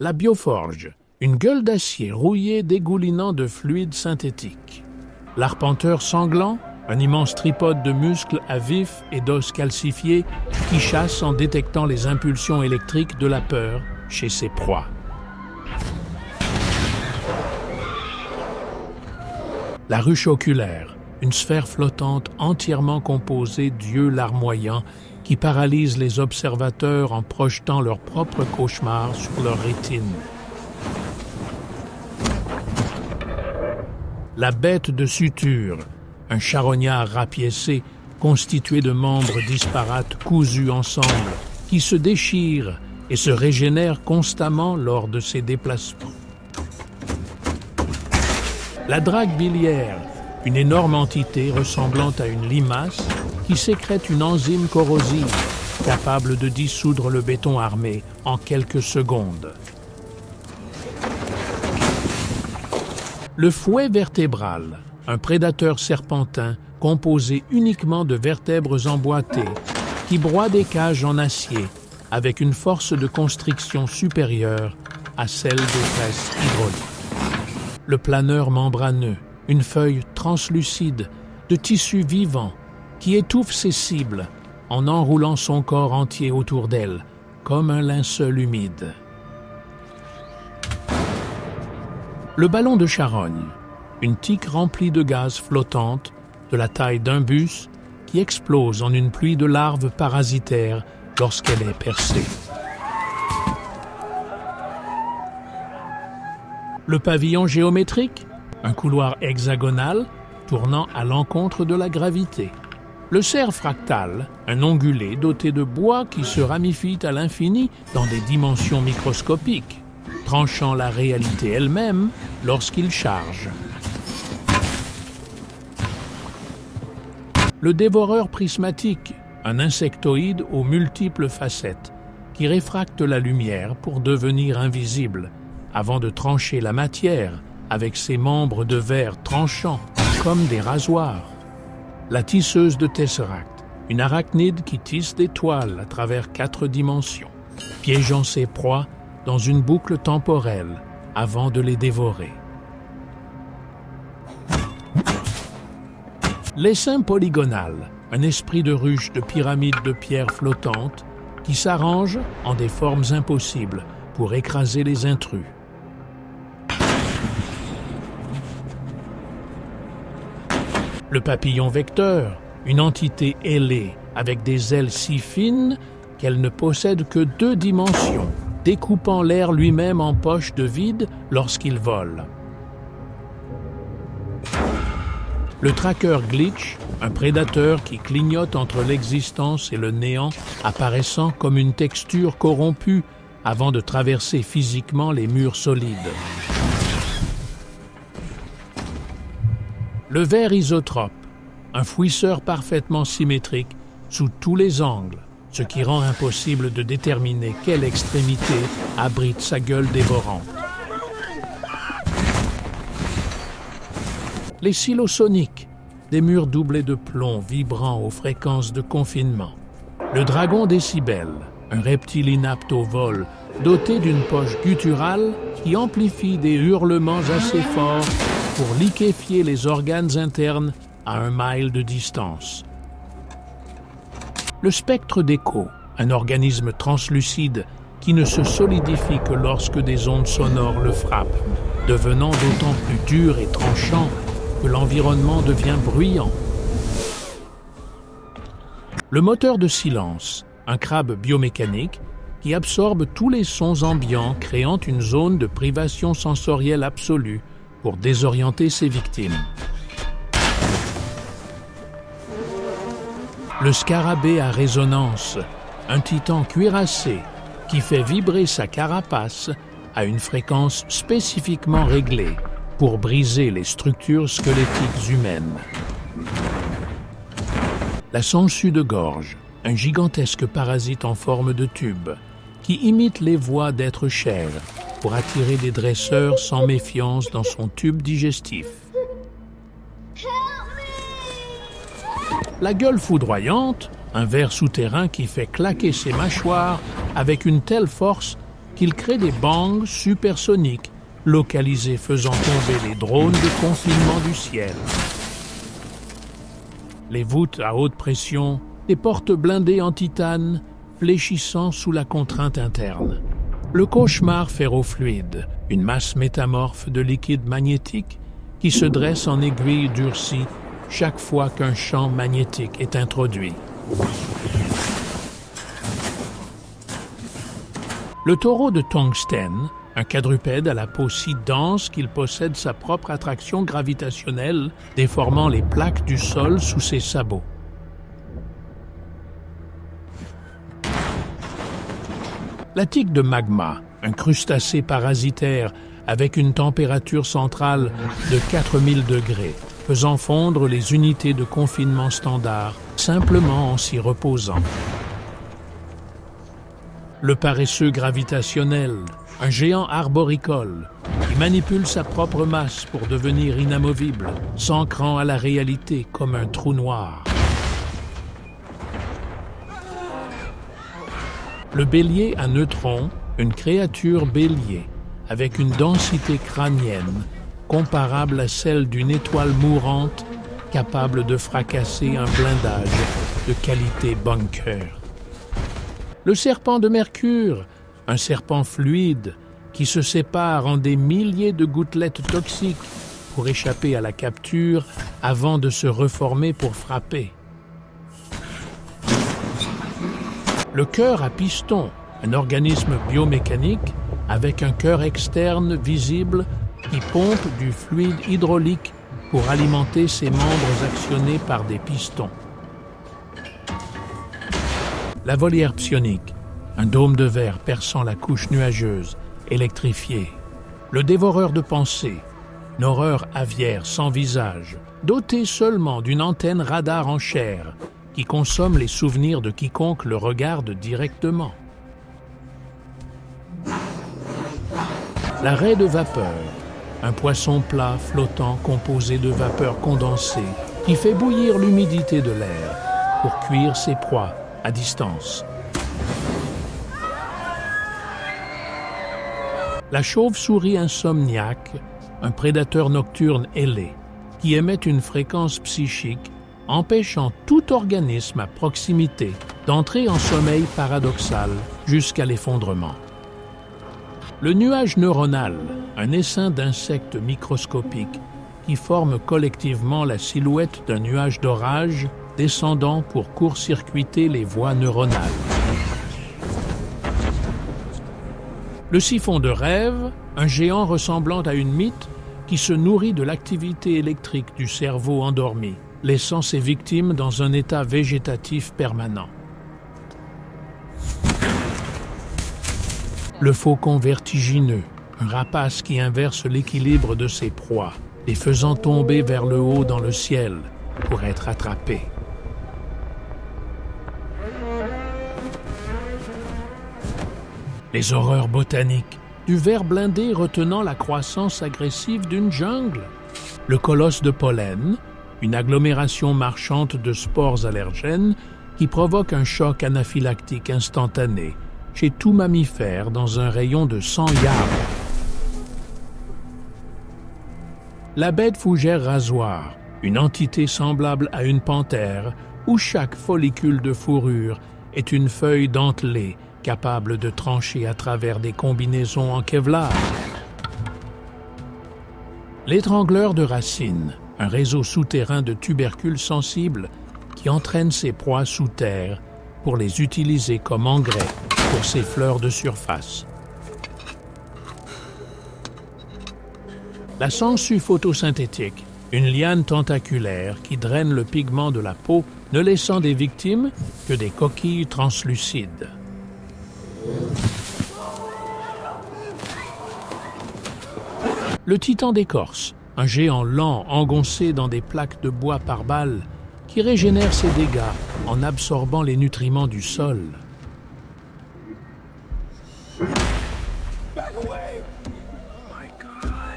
La bioforge, une gueule d'acier rouillée dégoulinant de fluide synthétique. L'arpenteur sanglant, un immense tripode de muscles à vif et d'os calcifiés qui chasse en détectant les impulsions électriques de la peur chez ses proies. La ruche oculaire, une sphère flottante entièrement composée d'yeux larmoyants qui paralyse les observateurs en projetant leurs propres cauchemars sur leur rétine. La bête de suture, un charognard rapiécé constitué de membres disparates cousus ensemble, qui se déchirent et se régénèrent constamment lors de ses déplacements. La drague biliaire, une énorme entité ressemblant à une limace qui sécrète une enzyme corrosive capable de dissoudre le béton armé en quelques secondes. Le fouet vertébral, un prédateur serpentin composé uniquement de vertèbres emboîtées qui broie des cages en acier avec une force de constriction supérieure à celle des presses hydrauliques. Le planeur membraneux, une feuille translucide de tissu vivant qui étouffe ses cibles en enroulant son corps entier autour d'elle comme un linceul humide. Le ballon de charogne, une tique remplie de gaz flottante de la taille d'un bus qui explose en une pluie de larves parasitaires lorsqu'elle est percée. Le pavillon géométrique, un couloir hexagonal tournant à l'encontre de la gravité. Le cerf fractal, un ongulé doté de bois qui se ramifie à l'infini dans des dimensions microscopiques, tranchant la réalité elle-même lorsqu'il charge. Le dévoreur prismatique, un insectoïde aux multiples facettes, qui réfracte la lumière pour devenir invisible, avant de trancher la matière avec ses membres de verre tranchants comme des rasoirs. La tisseuse de Tesseract, une arachnide qui tisse des toiles à travers 4 dimensions, piégeant ses proies dans une boucle temporelle avant de les dévorer. L'essaim polygonal, un esprit de ruche de pyramide de pierre flottante qui s'arrange en des formes impossibles pour écraser les intrus. Le papillon vecteur, une entité ailée avec des ailes si fines qu'elle ne possède que 2 dimensions, découpant l'air lui-même en poches de vide lorsqu'il vole. Le tracker glitch, un prédateur qui clignote entre l'existence et le néant, apparaissant comme une texture corrompue avant de traverser physiquement les murs solides. Le ver isotrope, un fouisseur parfaitement symétrique sous tous les angles, ce qui rend impossible de déterminer quelle extrémité abrite sa gueule dévorante. Les silos soniques, des murs doublés de plomb vibrant aux fréquences de confinement. Le dragon décibel, un reptile inapte au vol, doté d'une poche gutturale qui amplifie des hurlements assez forts pour liquéfier les organes internes à 1 mile de distance. Le spectre d'écho, un organisme translucide qui ne se solidifie que lorsque des ondes sonores le frappent, devenant d'autant plus dur et tranchant que l'environnement devient bruyant. Le moteur de silence, un crabe biomécanique qui absorbe tous les sons ambiants, créant une zone de privation sensorielle absolue pour désorienter ses victimes. Le scarabée à résonance, un titan cuirassé qui fait vibrer sa carapace à une fréquence spécifiquement réglée pour briser les structures squelettiques humaines. La sangsue de gorge, un gigantesque parasite en forme de tube qui imite les voix d'êtres chers pour attirer des dresseurs sans méfiance dans son tube digestif. La gueule foudroyante, un ver souterrain qui fait claquer ses mâchoires avec une telle force qu'il crée des bangs supersoniques, localisés faisant tomber les drones de confinement du ciel. Les voûtes à haute pression, des portes blindées en titane, fléchissant sous la contrainte interne. Le cauchemar ferrofluide, une masse métamorphe de liquide magnétique qui se dresse en aiguille durcie chaque fois qu'un champ magnétique est introduit. Le taureau de tungstène, un quadrupède à la peau si dense qu'il possède sa propre attraction gravitationnelle, déformant les plaques du sol sous ses sabots. La tique de magma, un crustacé parasitaire avec une température centrale de 4000 degrés, faisant fondre les unités de confinement standard simplement en s'y reposant. Le paresseux gravitationnel, un géant arboricole qui manipule sa propre masse pour devenir inamovible, s'ancrant à la réalité comme un trou noir. Le bélier à neutrons, une créature bélier, avec une densité crânienne comparable à celle d'une étoile mourante capable de fracasser un blindage de qualité bunker. Le serpent de Mercure, un serpent fluide qui se sépare en des milliers de gouttelettes toxiques pour échapper à la capture avant de se reformer pour frapper. Le cœur à piston, un organisme biomécanique avec un cœur externe visible qui pompe du fluide hydraulique pour alimenter ses membres actionnés par des pistons. La volière psionique, un dôme de verre perçant la couche nuageuse, électrifiée. Le dévoreur de pensées, une horreur aviaire sans visage, doté seulement d'une antenne radar en chair, qui consomme les souvenirs de quiconque le regarde directement. La raie de vapeur, un poisson plat flottant composé de vapeur condensée qui fait bouillir l'humidité de l'air pour cuire ses proies à distance. La chauve-souris insomniaque, un prédateur nocturne ailé qui émet une fréquence psychique empêchant tout organisme à proximité d'entrer en sommeil paradoxal jusqu'à l'effondrement. Le nuage neuronal, un essaim d'insectes microscopiques qui forment collectivement la silhouette d'un nuage d'orage descendant pour court-circuiter les voies neuronales. Le siphon de rêve, un géant ressemblant à une mythe qui se nourrit de l'activité électrique du cerveau endormi, laissant ses victimes dans un état végétatif permanent. Le faucon vertigineux, un rapace qui inverse l'équilibre de ses proies, les faisant tomber vers le haut dans le ciel pour être attrapé. Les horreurs botaniques, du ver blindé retenant la croissance agressive d'une jungle. Le colosse de pollen, une agglomération marchande de spores allergènes qui provoque un choc anaphylactique instantané chez tout mammifère dans un rayon de 100 yards. La bête fougère rasoir, une entité semblable à une panthère où chaque follicule de fourrure est une feuille dentelée capable de trancher à travers des combinaisons en Kevlar. L'étrangleur de racines, un réseau souterrain de tubercules sensibles qui entraîne ses proies sous terre pour les utiliser comme engrais pour ses fleurs de surface. La sangsue photosynthétique, une liane tentaculaire qui draine le pigment de la peau, ne laissant des victimes que des coquilles translucides. Le titan d'écorce, un géant lent engoncé dans des plaques de bois par balle qui régénère ses dégâts en absorbant les nutriments du sol.